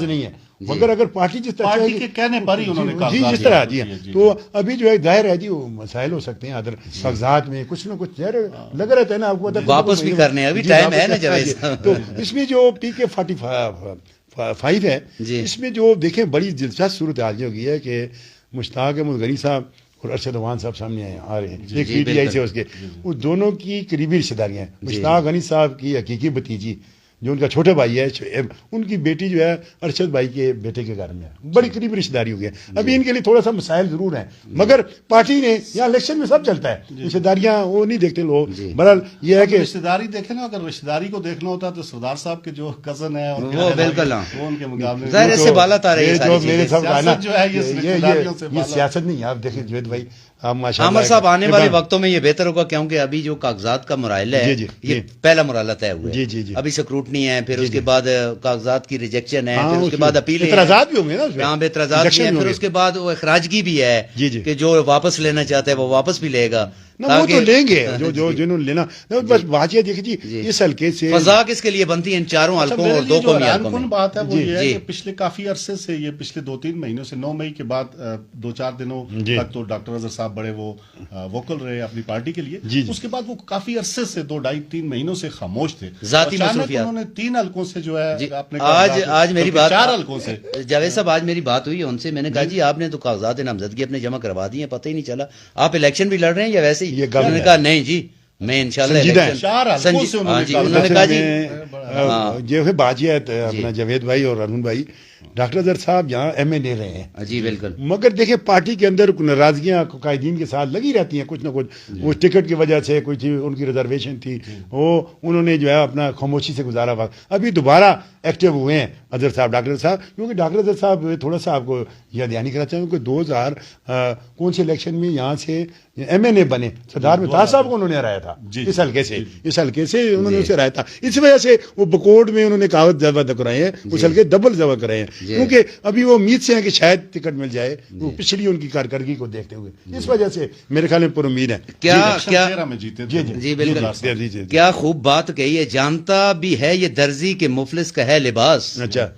نہیں ہے. مگر اگر پارٹی جس طرح پارٹی کے کہنے پر ہی انہوں نے جس طرح دیا, تو ابھی جو ہے ظاہر ہے جی وہ مسائل ہو سکتے ہیں ادر کاغذات میں کچھ نہ کچھ لگ رہتا ہے نا آپ کو واپس بھی کرنے, ابھی ٹائم ہے نا جاوید. تو اس میں جو PK-45 ہے, اس میں جو دیکھیں بڑی دلچسپ صورتحال یہ ہو گئی ہے کہ مشتاق احمد غنی صاحب اور ارشد اوان صاحب سامنے آ رہے ہیں, ایک PTI سے اس کے, وہ دونوں کی قریبی رشتہ داریاں ہیں. مشتاق غنی صاحب کی حقیقی بھتیجی جو ان کا چھوٹے بھائی ہے, ان کی بیٹی جو ہے ارشد بھائی کے بیٹے کے گھر میں ہے, بڑی قریبی رشتہ داری ہو گئی ہے. ابھی ان کے لیے تھوڑا سا مسائل ضرور ہیں, مگر پارٹی نے یہاں الیکشن میں سب چلتا ہے, رشتہ داریاں وہ نہیں دیکھتے لوگ. بہرحال یہ ہے کہ رشتہ داری دیکھیں نا, اگر رشتہ داری کو دیکھنا ہوتا تو سردار صاحب کے جو کزن ہے وہ بالکل وہ ان کے مقابلے ظاہر سے بالا تارے جو میرے سب کا نا جو ہے یہ سیاست نہیں. آپ دیکھیں جاوید بھائی عامر صاحب آنے والے وقتوں میں یہ بہتر ہوگا, کیونکہ ابھی جو کاغذات کا مرحلہ ہے یہ پہلا مرحلہ طے ہوا ہے, ابھی سکروٹنی ہے, پھر اس کے بعد کاغذات کی ریجیکشن ہے, پھر اس کے بعد اپیل, اعتراضات بھی ہوں گے نا, ہاں اعتراضات بھی ہیں, پھر اس کے بعد وہ اخراجگی بھی ہے کہ جو واپس لینا چاہتا ہے وہ واپس بھی لے گا. وہ تو لیں گے جو جنہوں نے لینا, بس بات یہ دیکھیے جی اس حلقے سے فضا کس کے لیے بنتی ہے ان چاروں حلقوں اور دو قومی حلقوں میں. بات ہے وہ یہ ہے کہ پچھلے کافی عرصے سے, یہ پچھلے 2-3 مہینوں سے 9 مئی کے بعد 2-4 دنوں تک تو ڈاکٹر اظہر صاحب بڑے وہ ووکل رہے اپنی پارٹی کے لیے. اس کے بعد وہ کافی عرصے سے 2-2.5-3 مہینوں سے خاموش تھے. ذاتی مصروفیات انہوں نے 3 حلقوں سے جو ہے آج میری بات 4 حلقوں سے جاوید صاحب آج میری بات ہوئی ان سے, میں نے کہا جی آپ نے تو کاغذات نامزدگی اپنے جمع کروا دی ہیں, پتہ ہی نہیں چلا آپ الیکشن بھی لڑ رہے ہیں یا ویسے ہی. انہوں نے کہا نہیں جی میں انشاءاللہ انہوں نے کہا جی جو ہے باجیت اپنا جاوید بھائی اور ارون بھائی, ڈاکٹر اظہر صاحب یہاں MA لے رہے ہیں جی بالکل, مگر دیکھیں پارٹی کے اندر ناراضگیاں قائدین کے ساتھ لگی رہتی ہیں کچھ نہ کچھ. وہ ٹکٹ کی وجہ سے کوئی تھی, ان کی ریزرویشن تھی, وہ انہوں نے جو ہے اپنا خاموشی سے گزارا وقت. ابھی دوبارہ ایکٹیو ہوئے ہیں اظہر صاحب, ڈاکٹر صاحب, کیونکہ ڈاکٹر اظہر صاحب تھوڑا سا آپ کو یہ دھیانی کرنا چاہوں کہ 2000 کون سے الیکشن میں یہاں سے MNA بنے, سردار ممتاز صاحب کو انہوں نے ہرایا تھا اس حلقے سے, اس حلقے سے انہوں نے اسے ہرایا تھا. اس وجہ سے وہ بکوٹ میں انہوں نے کاغذ جمع کرائے ہیں, اس حلقے ڈبل جمع کرائے ہیں, کیونکہ ابھی وہ امید سے ہیں کہ شاید ٹکٹ مل جائے, وہ پچھلی ان کی کارکردگی کو دیکھتے ہوئے, اس وجہ سے میرے خیال میں پر امید ہے. جی بالکل, کیا خوب بات کہی ہے, جانتا بھی ہے یہ درزی کے مفلس کا ہے لباس, اچھا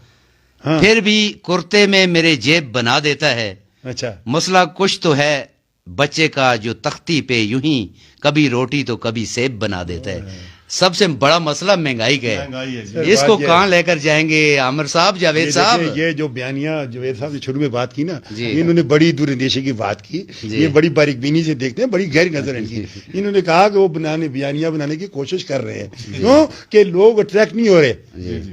پھر بھی کرتے میں میرے جیب بنا دیتا ہے, اچھا مسئلہ کچھ تو ہے بچے کا جو تختی پہ یوں ہی کبھی روٹی تو کبھی سیب بنا دیتا ہے. سب سے بڑا مسئلہ مہنگائی کا ہے. اس کو کہاں لے کر جائیں گے عامر صاحب, جاوید صاحب؟ یہ جو بیانیہ جاوید صاحب نے شروع میں بات کی نا, انہوں نے بڑی دور اندیشی کی بات کی. یہ بڑی باریک بینی سے دیکھتے ہیں, بڑی گہری نظر ان کی. انہوں نے کہا کہ وہ بیانیہ بنانے کی کوشش کر رہے ہیں, کیوں کہ لوگ اٹریکٹ نہیں ہو رہے,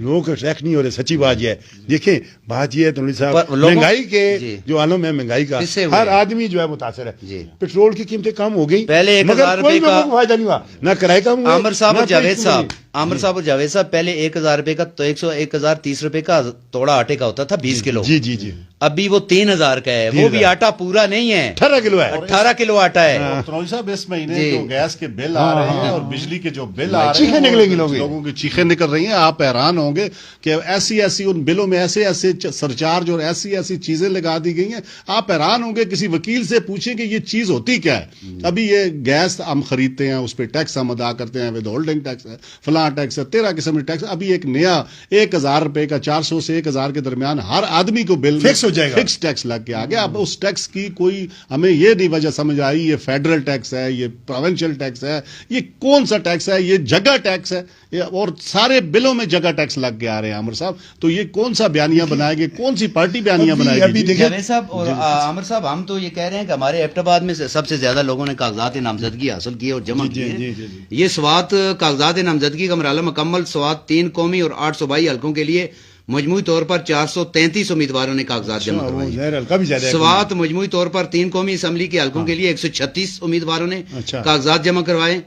لوگ اٹریکٹ نہیں ہو رہے. سچی بات یہ ہے. دیکھیں بات یہ ہے تنویر صاحب, مہنگائی کے جو عالم ہے, مہنگائی کا ہر آدمی جو ہے متاثر ہے. پیٹرول کی قیمتیں کم ہو گئی, پہلے 1000 روپے کا فائدہ نہیں ہوا, نہ کرایہ کم ہوا. عامر صاحب اور جاوید صاحب, عامر صاحب اور جاوید صاحب, پہلے 1000 روپے کا تو 1030 روپے کا توڑا آٹے کا ہوتا تھا 20 کلو. جی جی جی. ابھی وہ 3000 کا ہے. وہ بھی آٹا پورا نہیں ہے, 18 کلو ہے. 18 کلو آٹا ہے. تنویر صاحب اس مہینے جو گیس کے بل آ رہے ہیں اور بجلی کے جو بل آ رہے ہیں, چیخیں نکلیں گی, لوگوں کی چیخیں نکل رہی ہیں. آپ حیران ہوں گے کہ ایسی ان بلوں میں ایسے سرچارج اور ایسی چیزیں لگا دی گئی ہیں. آپ حیران ہوں گے. کسی وکیل سے پوچھیں کہ یہ چیز ہوتی کیا ہے. ابھی یہ گیس ہم خریدتے ہیں, اس پہ ٹیکس ہم ادا کرتے ہیں, ود ہولڈنگ ٹیکس ہے, فلاں ٹیکس ہے, 13 قسم کے ٹیکس. ابھی ایک نیا 1000 روپے کا 400 سے 1000 کے درمیان ہر آدمی کو بل فکس ہو جائے گا, فکس ٹیکس لگ کے آ گیا. اب اس ٹیکس کی کوئی ہمیں یہ نہیں وجہ سمجھ آئی یہ فیڈرل ٹیکس ہے, یہ پروونشل ٹیکس ہے, یہ کون سا ٹیکس ہے, یہ جگہ ٹیکس ہے, اور سارے بلوں میں جگہ ٹیکس لگ کے آ رہے ہیں. عامر صاحب تو یہ کون سا بیانیہ بنائے گے, کون سی پارٹی بیانیہ بنائے گی؟ جاوید صاحب اور عامر صاحب, ہم تو یہ کہہ رہے ہیں کہ ہمارے ایبٹ آباد میں سب سے زیادہ لوگوں نے کاغذات نامزدگی حاصل کیے اور جمع کیے. یہ سوات کاغذات نامزدگی کا مرحلہ مکمل. سوات 3 قومی اور 8 صوبائی حلقوں کے لیے مجموعی طور پر 433 امیدواروں نے کاغذات جمع کروائے. سوات مجموعی طور پر 3 قومی اسمبلی کے حلقوں کے لیے 136 امیدواروں نے کاغذات جمع کروائے.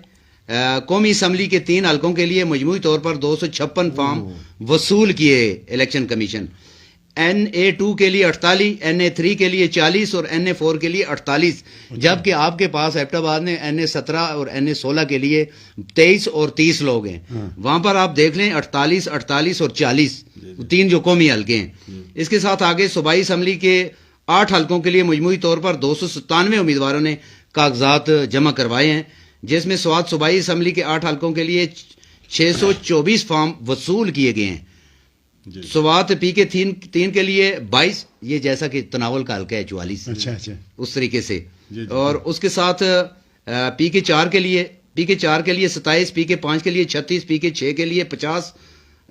قومی اسمبلی کے 3 حلقوں کے لیے مجموعی طور پر 256 فارم وصول کیے الیکشن کمیشن. NA2 کے لیے 48, NA3 کے لیے 40 اور NA4 کے لیے 48, جبکہ آپ کے پاس ایبٹ آباد میں NA17 اور NA16 کے لیے 23 اور 30 لوگ ہیں. وہاں پر آپ دیکھ لیں 48, 48 اور 40 3 جو قومی حلقے ہیں. اس کے ساتھ آگے صوبائی اسمبلی کے 8 حلقوں کے لیے مجموعی طور پر 297 امیدواروں نے کاغذات جمع کروائے ہیں, جس میں سوات صوبائی اسمبلی کے 8 حلقوں کے لیے 624 فارم وصول کیے گئے ہیں. سوات پی کے 3 کے لیے 22, یہ جیسا کہ تناول کا حلقہ ہے 44, اس طریقے سے. اور اس کے ساتھ پی کے 4 کے لیے 27, پی کے 5 کے لیے 36, پی کے 6 کے لیے 50,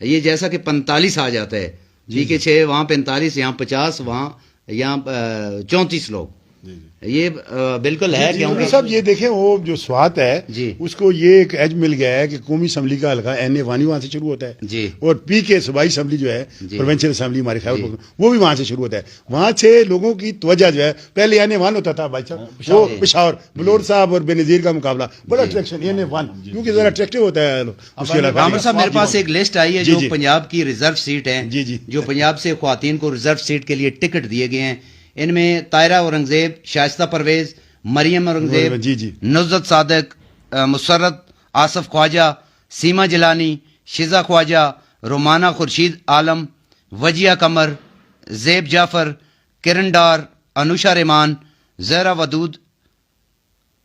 یہ جیسا کہ 45 آ جاتا ہے. پی کے 6 وہاں 45, یہاں 50, وہاں یہاں 34 لوگ. یہ بالکل ہے. صاحب یہ دیکھیں وہ جو سوات ہے اس کو یہ ایک ایج مل گیا ہے کہ قومی اسمبلی کا حلقہ NA1 وہاں سے شروع ہوتا ہے, اور پی کے صوبائی اسمبلی جو ہے پروونشل اسمبلی ہمارے خیال وہ بھی وہاں سے شروع ہوتا ہے. وہاں سے لوگوں کی توجہ جو ہے, پہلے NA1 ہوتا تھا بھائی صاحب, وہ پشاور بلور صاحب اور بے نظیر کا مقابلہ, بڑا اٹریکشن NA1 کیونکہ ذرا اٹریکٹیو ہوتا ہے. عامر صاحب میرے پاس ایک لسٹ آئی ہے جو پنجاب کی ریزرو سیٹ ہیں, جو پنجاب سے خواتین کو ریزرو سیٹ کے لیے ٹکٹ دیے گئے ہیں. ان میں طاہرہ اورنگزیب, شائستہ پرویز, مریم اورنگزیب, نصرت صادق, مسرت آصف خواجہ, سیما جیلانی, شزا خواجہ, رومانہ خورشید عالم, وجیہ قمر, زیب جعفر, کرن ڈار, انوشا ریمان, زہرا ودود,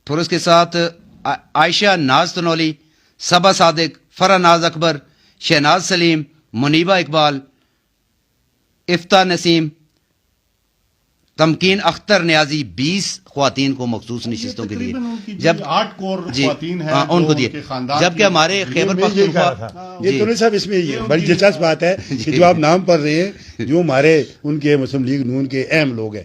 پھر اس کے ساتھ عائشہ ناز تنولی, صبا صادق, فرح ناز اکبر, شہناز سلیم, منیبہ اقبال, افتاح نسیم, تمکین اختر نیازی. 20 خواتین کو مخصوص نشستوں کے لیے, جب 8 کور خواتین ہیں ان کو دیے, جبکہ ہمارے خیبر پختونخوا. یہ تو صاحب اس میں یہ بڑی دلچسپ بات ہے کہ جو آپ نام پڑھ رہے ہیں جو ہمارے ان کے مسلم لیگ نون کے اہم لوگ ہیں,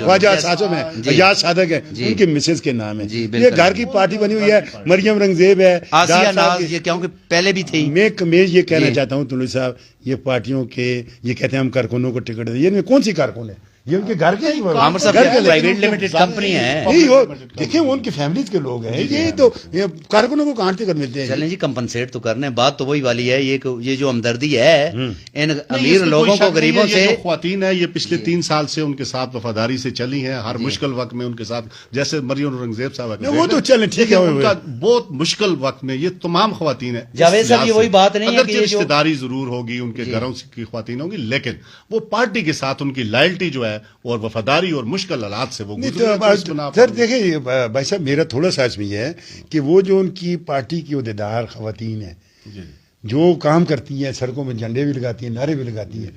خواجہ اعظم ہیں, حجاز صادق ہیں, ان کے مسز کے نام ہیں. یہ گھر کی پارٹی بنی ہوئی ہے. مریم رنگزیب ہے, آسیہ ناز, یہ کیونکہ پہلے بھی تھی. میں یہ کہنا چاہتا ہوں تنویر صاحب, یہ پارٹیوں کے یہ کہتے ہیں ہم کارکنوں کو ٹکٹ دیں, یہ کون سی کارکن ہے, یہ ان کے گھر کے پرائیویٹ لمیٹڈ کمپنی ہے. دیکھیں وہ ان کی فیملیز کے لوگ ہیں, یہ تو کارکنوں کو کہاں ٹکٹ ملتے ہیں. چلیں جی کمپنسیٹ تو کرنے, بات تو وہی والی ہے. یہ جو ہمدردی ہے ان امیر لوگوں کو غریبوں سے. خواتین ہے یہ پچھلے 3 سال سے ان کے ساتھ وفاداری سے چلی ہیں, ہر مشکل وقت میں ان کے ساتھ, جیسے مریم اورنگزیب صاحب وہ تو چلیں ٹھیک ہے, ان کا بہت مشکل وقت میں یہ تمام خواتین ہیں. جاوید صاحب یہ وہی بات نہیں ہے کہ رشتہ داری ضرور ہوگی ان کے گھروں کی خواتین ہوگی, لیکن وہ پارٹی کے ساتھ ان کی لائلٹی جو ہے اور وفاداری اور مشکل حالات سے وہ سر. دیکھیں بھائی صاحب میرا تھوڑا سا اس میں یہ ہے کہ وہ جو ان کی پارٹی کی عہدیدار خواتین ہیں جو کام کرتی ہیں, سڑکوں میں جھنڈے بھی لگاتی ہیں, نعرے بھی لگاتی ہیں,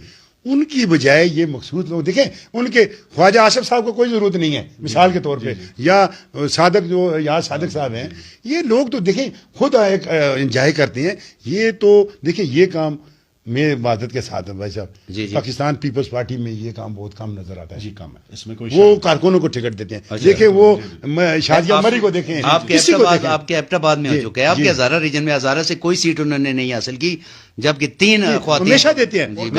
ان کی بجائے یہ مقصود لوگ دیکھیں ان کے خواجہ آصف صاحب کو کوئی ضرورت نہیں ہے مثال کے طور پہ، یا صادق جو یا صادق صاحب ہیں، یہ لوگ تو دیکھیں خود ایک انجوائے کرتے ہیں. یہ تو دیکھیں یہ کام میں معذرت کے ساتھ بھائی صاحب پاکستان پیپلز پارٹی میں یہ کام بہت کم نظر آتا ہے. جی کم ہے، اس میں کوئی وہ کارکنوں کو ٹکٹ دیتے ہیں. دیکھیں وہ شادیہ مری کو دیکھیں، آپ کے ایبٹ آباد میں ہو چکے ہیں، آپ کے ہزارہ ریجن میں ہزارہ سے کوئی سیٹ انہوں نے نہیں حاصل کی، جبکہ 3 خواتین ہمیشہ دیتے ہیں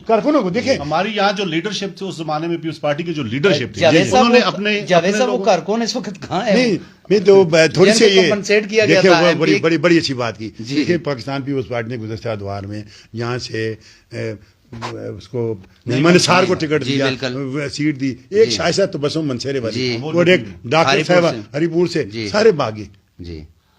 کارکنوں کو. دیکھیں ہماری یہاں جو لیڈرشپ تھی اس زمانے میں پیپلز پارٹی کی جو لیڈرشپ تھی، انہوں نے اپنے جاوید صاحب وہ کارکن اس وقت کہاں ہیں؟ میں تو تھوڑی سی یہ دیکھیں بڑی اچھی بات کی. دیکھیں پاکستان پیپلز پارٹی نے گزشتہ ادوار میں یہاں سے اس کو نثار کو ٹکٹ دیا، سیٹ دی. ایک شائستہ تبسم منصیرے والی اور ایک ڈاکٹر صاحبہ ہری پور سے، سارے باغی.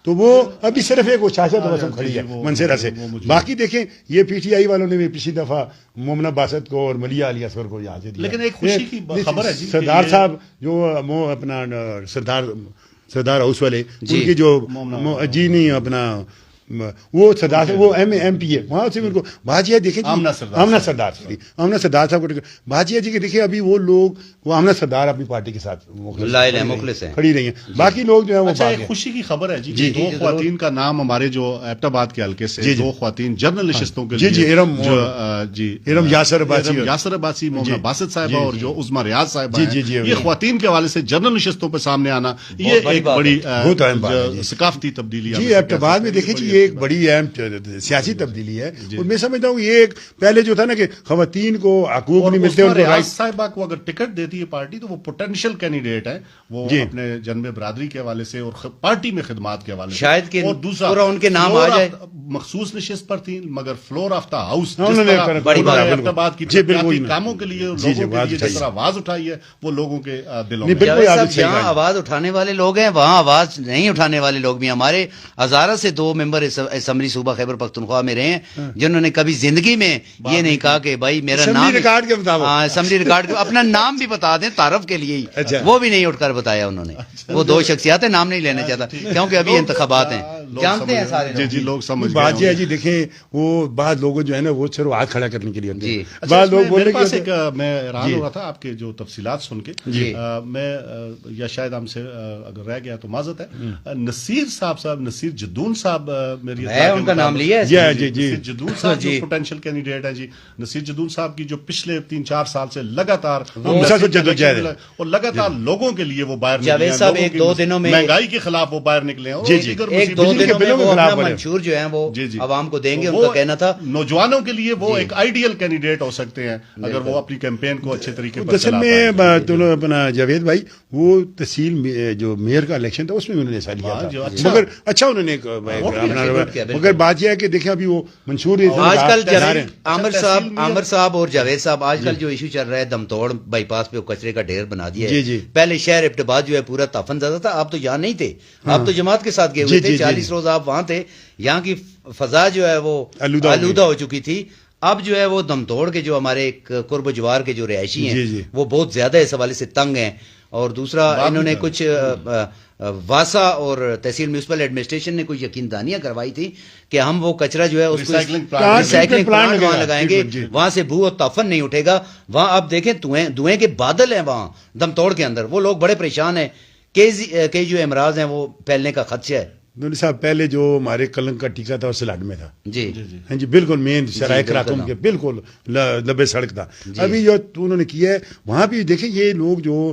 تو وہ ابھی صرف ایک وہ شائستہ تبسم کھڑی ہے منصیرہ سے. باقی دیکھیں یہ پی ٹی آئی والوں نے بھی پچھلی دفعہ مومنہ باسط کو اور ملیہ علی اصغر کو یہاں سے دیا. لیکن ایک خوشی کی خبر ہے جی، سردار صاحب جو اپنا سردار ہاؤس والے ان کی جو جی نہیں اپنا وہ سردار وہ ایم پی ہے وہاں سے ان کو بات یہ دیکھیں آمنہ سردار صاحب کو بات یہ جی کہ دیکھیں ابھی وہ لوگ وہ آمنہ سردار اپنی پارٹی کے ساتھ کھڑی رہی ہیں. باقی لوگ جو ہے وہ خوشی کی خبر ہے جی. 2 خواتین کا نام ہمارے جو ایبٹ آباد کے حلقے سے 2 خواتین جنرل نشستوں کے لیے ارم یاسر عباسی مومنہ باسط صاحبہ اور جو عظمیٰ ریاض صاحبہ یہ خواتین کے حوالے سے جنرل نشستوں پہ سامنے آنا یہ ایک بڑی ثقافتی تبدیلی ہے. جی ایبٹ آباد میں دیکھیں جی ایک بڑی اہم سیاسی تبدیلی ہے. اور میں سمجھتا ہوں یہ ایک پہلے جو تھا نا کہ خواتین کو حقوق نہیں ملتے، ان کو ریاض صاحبہ کو اگر ٹکٹ دیتی ہے پارٹی تو وہ پوٹینشیل کینڈیڈیٹ ہے، وہ اپنے جنم برادری کے حوالے سے اور پارٹی میں خدمات کے حوالے سے شاید کہ اور دوسرا ان کے نام آ جائے. مخصوص نشست پر تھی مگر فلور آف دا ہاؤس بڑی بات کی کاموں کے لیے لوگوں کے لیے جس طرح آواز اٹھائی ہے وہ لوگوں کے دلوں میں. جہاں آواز اٹھانے والے لوگ ہیں وہاں آواز نہیں اٹھانے والے لوگ بھی. ہمارے ہزارہ سے 2 ممبر اسمبلی صوبہ خیبر پختونخوا میں رہے ہیں جنہوں نے کبھی زندگی میں یہ نہیں کہا کہ بھائی میرا نام اسمبلی ریکارڈ اپنا نام بھی بتا دیں تعارف کے لیے ہی، وہ بھی نہیں اٹھ کر بتایا انہوں نے. وہ 2 شخصیات ہیں، نام نہیں لینا چاہتا کیونکہ ابھی انتخابات ہیں، جانتے ہیں سارے لوگ سمجھ بات یہ ہے جی. دیکھیں وہ بعض لوگوں جو ہے نا وہ صرف ہاتھ کھڑا کرنے کے لیے ہوتے ہیں. بعض لوگ بولنے کے میں حیران ہو رہا تھا آپ کے جو تفصیلات سن کے. میں یا شاید ہم سے اگر رہ گیا تو معذرت ہے، نصیر جدون صاحب میری ان کا نام لیا ہے نصیر جدون صاحب جو پوٹینشیل کینڈیڈیٹ ہیں جی. نصیر جدون صاحب کی جو پچھلے 3-4 سال سے لگاتار اور لگاتار لوگوں کے لیے وہ باہر جاوید صاحب 1-2 دنوں میں مہنگائی کے خلاف وہ باہر نکلے ہیں. 1-2 دنوں میں وہ اپنا منشور جو ہیں وہ عوام کو دیں گے. ان کا کہنا تھا نوجوانوں کے لیے وہ ایک آئیڈیل کینڈیڈیٹ ہو سکتے ہیں اگر وہ اپنی کیمپین کو اچھے طریقے پر چلا پائیں. اپنا جاوید بھائی وہ تحصیل جو میئر کا الیکشن تھا اس میں انہوں نے حصہ لیا تھا مگر اچھا انہوں نے مگر بات یہ ہے کہ دیکھیں ابھی وہ منشور آج کل عامر صاحب اور جاوید صاحب آج کل جو ایشو چل رہا ہے دم توڑ بائی پاس پہ کچرے کا ڈھیر بنا دیا ہے. پہلے شہر ایبٹ آباد جو ہے پورا تافن زیادہ تھا. آپ تو یہاں نہیں تھے، آپ تو جماعت کے ساتھ گئے ہوئے تھے. 40 روز آپ وہاں تھے. یہاں کی فضا جو ہے وہ آلودہ ہو چکی تھی. اب جو ہے وہ دم توڑ کے جو ہمارے قرب و جوار کے جو رہائشی ہیں وہ بہت زیادہ اس حوالے سے تنگ ہیں. اور دوسرا انہوں نے کچھ واسا اور تحصیل میونسپل ایڈمنسٹریشن نے کچھ یقین دہانیاں کروائی تھی کہ ہم وہ کچرا جو ہے اس کو ریسائکلنگ پلانٹ وہاں لگائیں گے، وہاں سے بو اور تافن نہیں اٹھے گا. وہاں اب دیکھیں دھوئیں کے بادل ہیں وہاں دم توڑ کے اندر. وہ لوگ بڑے پریشان ہیں کہ جو امراض ہیں وہ پھیلنے کا خدشہ ہے. نوری صاحب پہلے جو ہمارے کلنگ کا ٹیکہ تھا وہ سلاڈ میں تھا. جی جی بالکل مین سرائے کراکم کے بالکل لبے سڑک تھا. ابھی جو انہوں نے کیا ہے وہاں بھی دیکھیں یہ لوگ جو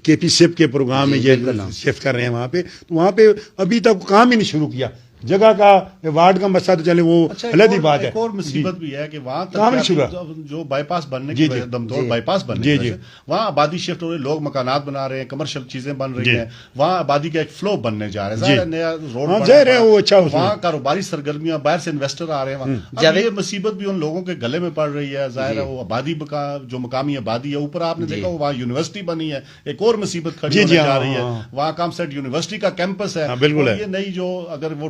کے پی سپ کے پروگرام میں یہ شفٹ کر رہے ہیں وہاں پہ، تو وہاں پہ ابھی تک کام ہی نہیں شروع کیا. جگہ کا وارڈ کا مسئلہ تو چلے وہ علیحدی بات ہے. ایک اور مصیبت بھی ہے کہ وہاں جو بائی پاس بننے کی دمتوڑ بائی پاس بننے کی وہاں آبادی شفٹ ہو رہی ہے، لوگ مکانات بنا رہے ہیں، کمرشل چیزیں بن رہی ہیں، وہاں آبادی کا ایک فلو بننے جا رہا ہے. نیا روڈ وہاں کاروباری سرگرمیاں باہر سے انویسٹر آ رہے ہیں. اب یہ مصیبت بھی ان لوگوں کے گلے میں پڑ رہی ہے. ظاہر ہے وہ آبادی جو مقامی آبادی ہے، اوپر آپ نے دیکھا وہاں یونیورسٹی بنی ہے، ایک اور مصیبت کھڑی ہونے جا رہی ہے. وہاں کامسیٹ یونیورسٹی کا کیمپس ہے. یہ نئی جو اگر وہ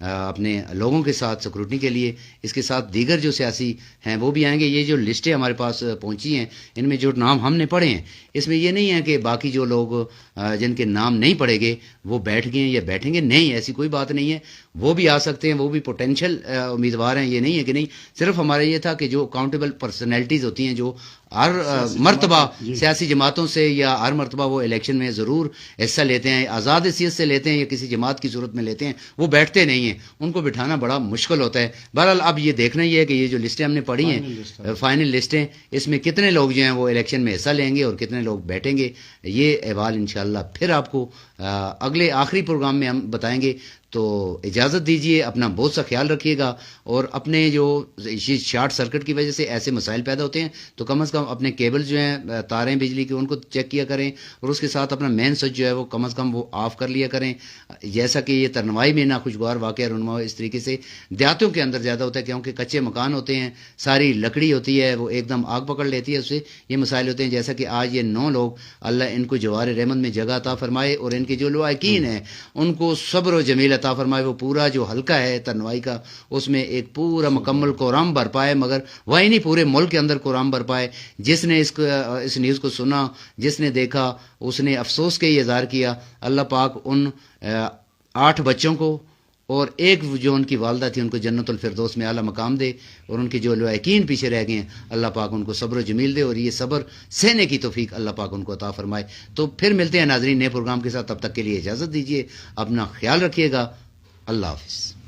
اپنے لوگوں کے ساتھ سکروٹنی کے لیے. اس کے ساتھ دیگر جو سیاسی ہیں وہ بھی آئیں گے. یہ جو لسٹیں ہمارے پاس پہنچی ہیں ان میں جو نام ہم نے پڑھے ہیں اس میں یہ نہیں ہے کہ باقی جو لوگ جن کے نام نہیں پڑھے گئے وہ بیٹھ گئے یا بیٹھیں گے. نہیں، ایسی کوئی بات نہیں ہے. وہ بھی آ سکتے ہیں, وہ بھی پوٹینشیل امیدوار ہیں. یہ نہیں ہے کہ نہیں. صرف ہمارا یہ تھا کہ جو اکاؤنٹیبل پرسنالٹیز ہوتی ہیں جو ہر مرتبہ سیاسی جماعتوں سے یا ہر مرتبہ وہ الیکشن میں ضرور حصہ لیتے ہیں, آزاد حیثیت سے لیتے ہیں یا کسی جماعت کی صورت میں لیتے ہیں, وہ بیٹھتے نہیں ہیں. ان کو بٹھانا بڑا مشکل ہوتا ہے. بہرحال اب یہ دیکھنا یہ ہے کہ یہ جو لسٹیں ہم نے پڑھی ہیں فائنل لسٹیں, اس میں کتنے لوگ جو ہیں وہ الیکشن میں حصہ لیں گے اور کتنے لوگ بیٹھیں گے. یہ احوال انشاءاللہ پھر آپ کو اگلے آخری پروگرام میں ہم بتائیں گے. تو اجازت دیجیے, اپنا بہت سا خیال رکھیے گا, اور اپنے جو شارٹ سرکٹ کی وجہ سے ایسے مسائل پیدا ہوتے ہیں تو کم از کم اپنے کیبل جو ہیں تاریں بجلی کی ان کو چیک کیا کریں, اور اس کے ساتھ اپنا مین سوئچ جو ہے وہ کم از کم وہ آف کر لیا کریں. جیسا کہ یہ ترنوائی میں ناخوشگوار واقعہ رونما اس طریقے سے دیہاتوں کے اندر زیادہ ہوتا ہے کیونکہ کچے مکان ہوتے ہیں, ساری لکڑی ہوتی ہے, وہ ایک دم آگ پکڑ لیتی ہے, اس سے یہ مسائل ہوتے ہیں. جیسا کہ آج یہ 9 لوگ اللہ ان کو جوار رحمت میں جگہ عطا فرمائے, اور ان کے جو لواحقین ہیں ان کو صبر و جمیل عطا فرمائے. وہ پورا جو حلقہ ہے ترنوائی کا اس میں ایک پورا مکمل قرآن بھر پائے, مگر وہی نہیں پورے ملک کے اندر قرآن بھر پائے. جس نے اس نیوز کو سنا, جس نے دیکھا, اس نے افسوس کے یہ اظہار کیا. اللہ پاک ان 8 بچوں کو اور ایک جو ان کی والدہ تھی ان کو جنت الفردوس میں اعلیٰ مقام دے, اور ان کے جو لواحقین پیچھے رہ گئے ہیں اللہ پاک ان کو صبر و جمیل دے, اور یہ صبر سہنے کی توفیق اللہ پاک ان کو عطا فرمائے. تو پھر ملتے ہیں ناظرین نئے پروگرام کے ساتھ. تب تک کے لیے اجازت دیجیے, اپنا خیال رکھیے گا. اللہ حافظ.